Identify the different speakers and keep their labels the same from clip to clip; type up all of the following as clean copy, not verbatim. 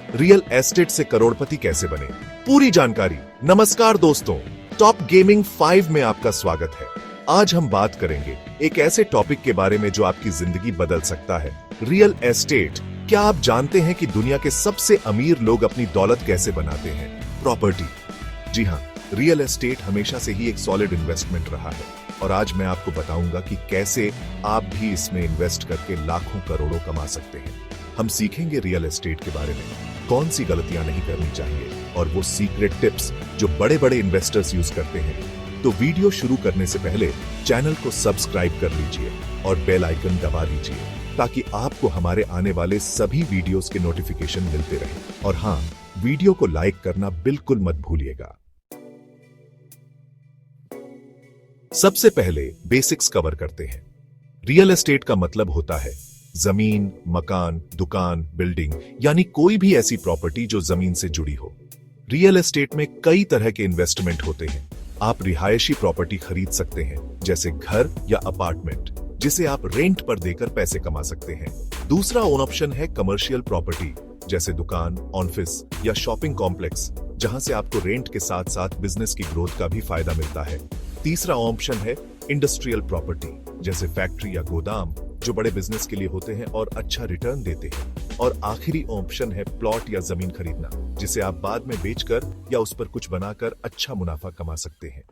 Speaker 1: Real estate से करोड़पति कैसे बने, पूरी जानकारी। नमस्कार दोस्तों, टॉप गेमिंग 5 में आपका स्वागत है। आज हम बात करेंगे एक ऐसे टॉपिक के बारे में जो आपकी जिंदगी बदल सकता है, रियल एस्टेट। क्या आप जानते हैं कि दुनिया के सबसे अमीर लोग अपनी दौलत कैसे बनाते हैं? प्रॉपर्टी। जी हाँ, रियल एस्टेट हमेशा से ही एक सॉलिड इन्वेस्टमेंट रहा है और आज मैं आपको बताऊंगा कि कैसे आप भी इसमें इन्वेस्ट करके लाखों करोड़ों कमा सकते हैं। हम सीखेंगे रियल एस्टेट के बारे में, कौन सी गलतियां नहीं करनी चाहिए और वो सीक्रेट टिप्स जो बड़े बड़े इन्वेस्टर्स यूज करते हैं। तो वीडियो शुरू करने से पहले चैनल को सब्सक्राइब कर लीजिए और बेल आइकन दबा दीजिए ताकि आपको हमारे आने वाले सभी वीडियोस के नोटिफिकेशन मिलते रहे। और हाँ, वीडियो को लाइक करना बिल्कुल मत भूलिएगा। सबसे पहले बेसिक्स कवर करते हैं। रियल एस्टेट का मतलब होता है जमीन, मकान, दुकान, बिल्डिंग, यानी कोई भी ऐसी प्रॉपर्टी जो जमीन से जुड़ी हो। रियल एस्टेट में कई तरह के इन्वेस्टमेंट होते हैं। आप रिहायशी प्रॉपर्टी खरीद सकते हैं, जैसे घर या अपार्टमेंट, जिसे आप रेंट पर देकर पैसे कमा सकते हैं। दूसरा ऑप्शन है कमर्शियल प्रॉपर्टी, जैसे दुकान, ऑफिस या शॉपिंग कॉम्प्लेक्स, जहां से आपको रेंट के साथ साथ बिजनेस की ग्रोथ का भी फायदा मिलता है। तीसरा ऑप्शन है इंडस्ट्रियल प्रॉपर्टी, जैसे फैक्ट्री या गोदाम, जो बड़े बिजनेस के लिए होते हैं और अच्छा रिटर्न देते हैं। और आखिरी ऑप्शन है प्लॉट या जमीन खरीदना, जिसे आप बाद में बेचकर या उस पर कुछ बनाकर अच्छा मुनाफा कमा सकते हैं।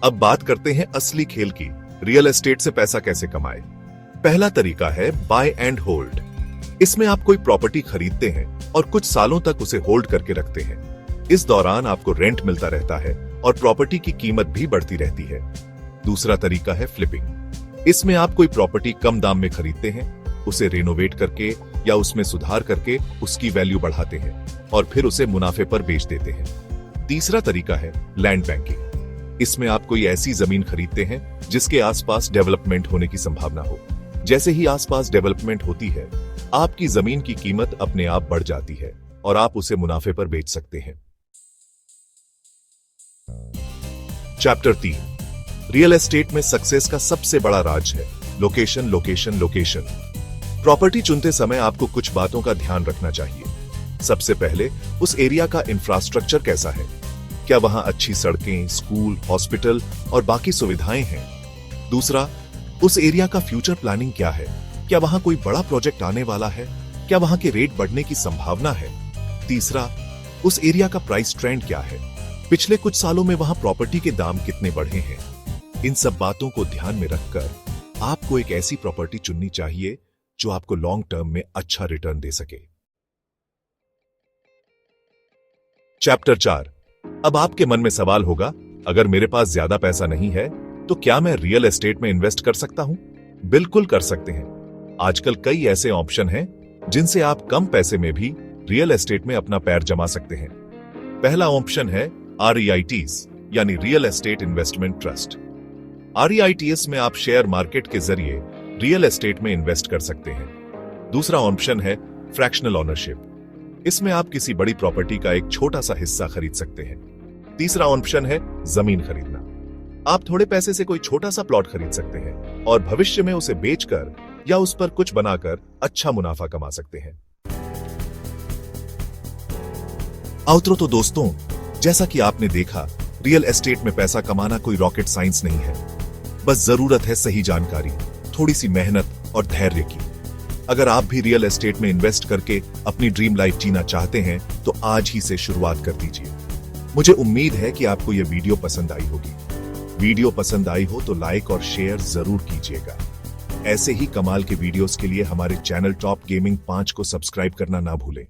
Speaker 1: अब बात करते हैं असली खेल की, रियल एस्टेट से पैसा कैसे कमाए। पहला तरीका है बाय एंड होल्ड। इसमें आप कोई प्रॉपर्टी खरीदते हैं और कुछ सालों तक उसे होल्ड करके रखते हैं। इस दौरान आपको रेंट मिलता रहता है और प्रॉपर्टी की कीमत भी बढ़ती रहती है। दूसरा तरीका है फ्लिपिंग। इसमें आप कोई प्रॉपर्टी कम दाम में खरीदते हैं, उसे रेनोवेट करके या उसमें सुधार करके उसकी वैल्यू बढ़ाते हैं और फिर उसे मुनाफे पर बेच देते हैं। तीसरा तरीका है लैंड बैंकिंग। इसमें आप कोई ऐसी जमीन खरीदते हैं जिसके आसपास डेवलपमेंट होने की संभावना हो। जैसे ही आसपास डेवलपमेंट होती है, आपकी जमीन की कीमत अपने आप बढ़ जाती है और आप उसे मुनाफे पर बेच सकते हैं। चैप्टर 3, रियल एस्टेट में सक्सेस का सबसे बड़ा राज है लोकेशन, लोकेशन, लोकेशन। प्रॉपर्टी चुनते समय आपको कुछ बातों का ध्यान रखना चाहिए। सबसे पहले उस एरिया का इंफ्रास्ट्रक्चर कैसा है। क्या वहां अच्छी सड़कें, स्कूल, हॉस्पिटल और बाकी सुविधाएं हैं? दूसरा, उस एरिया का फ्यूचर प्लानिंग क्या है। क्या वहां कोई बड़ा प्रोजेक्ट आने वाला है? क्या वहां के रेट बढ़ने की संभावना है? तीसरा, उस एरिया का प्राइस ट्रेंड क्या है। पिछले कुछ सालों में वहां प्रॉपर्टी के दाम कितने बढ़े हैं। इन सब बातों को ध्यान में रखकर आपको एक ऐसी प्रॉपर्टी चुननी चाहिए जो आपको लॉन्ग टर्म में अच्छा रिटर्न दे सके। चैप्टर 4, अब आपके मन में सवाल होगा, अगर मेरे पास ज्यादा पैसा नहीं है तो क्या मैं रियल एस्टेट में इन्वेस्ट कर सकता हूं? बिल्कुल कर सकते हैं। आजकल कई ऐसे ऑप्शन हैं जिनसे आप कम पैसे में भी रियल एस्टेट में अपना पैर जमा सकते हैं। पहला ऑप्शन है REITs, यानी real estate investment trust. REITs में आप शेयर मार्केट के जरिए रियल एस्टेट में इन्वेस्ट कर सकते हैं। दूसरा ऑप्शन है फ्रैक्शनल ओनरशिप। इसमें आप किसी बड़ी प्रॉपर्टी का एक छोटा सा हिस्सा खरीद सकते हैं। तीसरा ऑप्शन है जमीन खरीदना। आप थोड़े पैसे से कोई छोटा सा प्लॉट खरीद सकते हैं और भविष्य में उसे बेचकर या उस पर कुछ बनाकर अच्छा मुनाफा कमा सकते हैं। आउटरो तो दोस्तों, जैसा कि आपने देखा, रियल एस्टेट में पैसा कमाना कोई रॉकेट साइंस नहीं है। बस जरूरत है सही जानकारी, थोड़ी सी मेहनत और धैर्य की। अगर आप भी रियल एस्टेट में इन्वेस्ट करके अपनी ड्रीम लाइफ जीना चाहते हैं तो आज ही से शुरुआत कर दीजिए। मुझे उम्मीद है कि आपको यह वीडियो पसंद आई होगी। वीडियो पसंद आई हो तो लाइक और शेयर जरूर कीजिएगा। ऐसे ही कमाल के वीडियोस के लिए हमारे चैनल टॉप गेमिंग 5 को सब्सक्राइब करना ना भूलें।